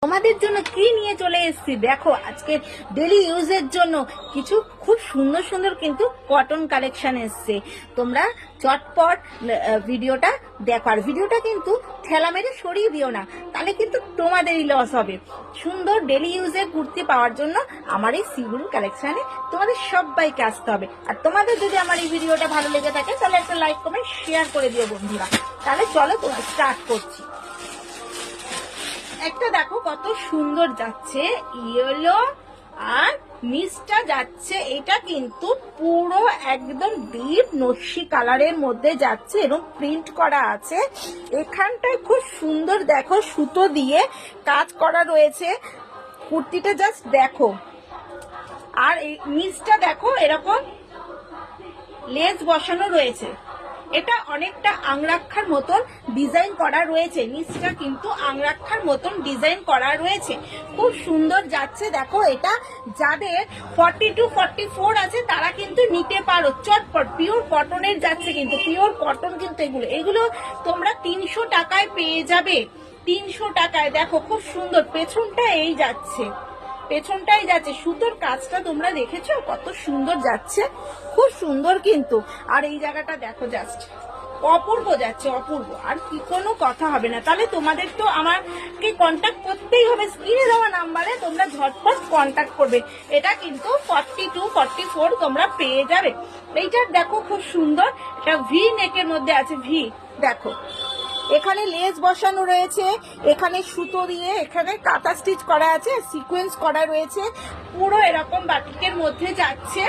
তোমাদের জন্য কি নিয়ে চলে এসেছি দেখো। আজকে ডেলি ইউজের জন্য কিছু খুব সুন্দর সুন্দর কিন্তু কটন কালেকশন এসছে। তোমরা চটপট ভিডিওটা দেখো, আর ভিডিওটা কিন্তু ঠেলা মেরে সরিয়ে দিও না, তাহলে কিন্তু তোমাদেরই লস হবে। সুন্দর ডেলি ইউজের কুর্তি পাওয়ার জন্য আমার এই সিগুরু কালেকশনে তোমাদের সবাইকে আসতে হবে। আর তোমাদের যদি আমার এই ভিডিওটা ভালো লেগে থাকে তাহলে একটা লাইক কমেন্ট শেয়ার করে দিও বন্ধুরা। তাহলে চলো তোমরা স্টার্ট করছি। একটা দেখো কত সুন্দর যাচ্ছে, ইয়েলো আর মিষ্টা যাচ্ছে। এটা কিন্তু পুরো একদম ডিপ নস্যি কালারের মধ্যে যাচ্ছে এবং প্রিন্ট করা আছে। এখানটায় খুব সুন্দর দেখো সুতো দিয়ে কাজ করা রয়েছে। কুর্তিটা জাস্ট দেখো, আর এই মিষ্টা দেখো এরকম লেস বসানো রয়েছে। এটা অনেকটা আংরাক্ষার মতন ডিজাইন করা রয়েছে, নিচটা কিন্তু আংরাক্ষার মতন ডিজাইন করা রয়েছে, খুব সুন্দর যাচ্ছে। দেখো এটা যাদের 40 to 44 আছে তারা কিন্তু নিতে পারো চটপট। পিওর কটনের যাচ্ছে, কিন্তু পিওর কটন কিন্তু এগুলো তোমরা 300 টাকায় পেয়ে যাবে। 300 টাকায় দেখো খুব সুন্দর। পেছনটা এই যাচ্ছে, পেছনটাই যাচ্ছে। সুতোর কাজটা তোমরা দেখেছো কত সুন্দর যাচ্ছে, খুব সুন্দর কিন্তু। আর এই জায়গাটা দেখো জাস্ট অপূর্ব যাচ্ছে, অপূর্ব। আর কি কোনো কথা হবে না। তাহলে তোমাদের তো আমাকে কন্ট্যাক্ট করতেই হবে, স্ক্রিনে দেওয়া নাম্বারে তোমরা ঝটপট কন্ট্যাক্ট করবে। এটা কিন্তু 40 to 44 তোমরা পেয়ে যাবে। এইটার দেখো খুব সুন্দর, এটা ভি নেকের মধ্যে আছে। ভি দেখো, এখানে লেস বসানো রয়েছে, এখানে সুতো দিয়ে এখানে কাঁথা স্টিচ করা আছে, সিকোয়েন্স করা রয়েছে। পুরো এরকম বাটিকের মধ্যে যাচ্ছে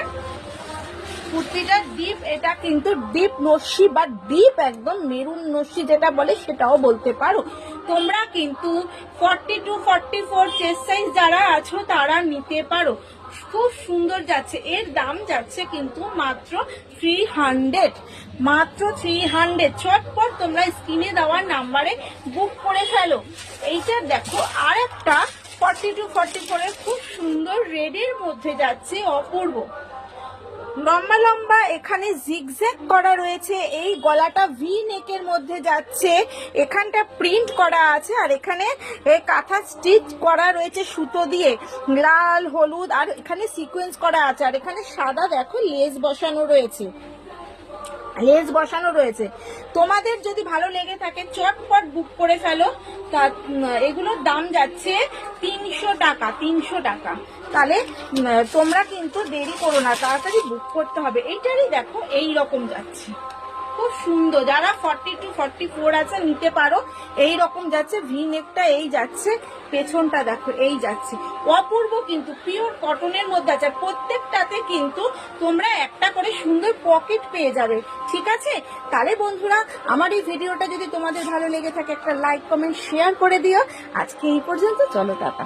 কুর্তিটা। ডিপ, এটা কিন্তু ডিপ নস্যি বা ডিপ একদম মেরুন নস্যি যেটা বলে সেটাও বলতে পারো। তোমরা কিন্তু 40 to 44 চেস্ট সাইজ যারা আছো তারা নিতে পারো। খুব সুন্দর যাচ্ছে। এর দাম যাচ্ছে কিন্তু মাত্র 300, মাত্র 300। চটপট তোমরা স্ক্রিনে দেওয়া নাম্বারে বুক করে ফেলো। এইটা দেখো আর একটা 40 to 44 এর খুব সুন্দর রেডের মধ্যে যাচ্ছে, অপূর্ব। লম্বা লম্বা এখানে জিগজ্যাগ করা রয়েছে। এই গলাটা ভি নেকের মধ্যে যাচ্ছে, এখানটা প্রিন্ট করা আছে, আর এখানে কাঁথা স্টিচ করা রয়েছে সুতো দিয়ে, লাল হলুদ, আর এখানে সিকোয়েন্স করা আছে। আর এখানে সাদা দেখো লেস বসানো রয়েছে, লেস বসানো রয়েছে। তোমাদের যদি ভালো লেগে থাকে চটপট বুক করে ফেলো। তা এগুলোর দাম যাচ্ছে 300 টাকা, 300 টাকা। তাহলে তোমরা কিন্তু দেরি করো না, তাড়াতাড়ি বুক করতে হবে। এইটারই দেখো এই রকম যাচ্ছে, খুব সুন্দর। যারা 40 to 44 আছে নিতে পারো। এই রকম যাচ্ছে, ভি নেকটা এই যাচ্ছে, পেছনটা দেখো এই যাচ্ছে, অপূর্ব কিন্তু। পিওর কটনের মধ্যে আছে। প্রত্যেকটাতে কিন্তু তোমরা একটা করে সুন্দর পকেট পেয়ে যাবে, ঠিক আছে? তাহলে বন্ধুরা আমার এই ভিডিওটা যদি তোমাদের ভালো লেগে থাকে একটা লাইক কমেন্ট শেয়ার করে দিও। আজকে এই পর্যন্ত, চলো টাটা।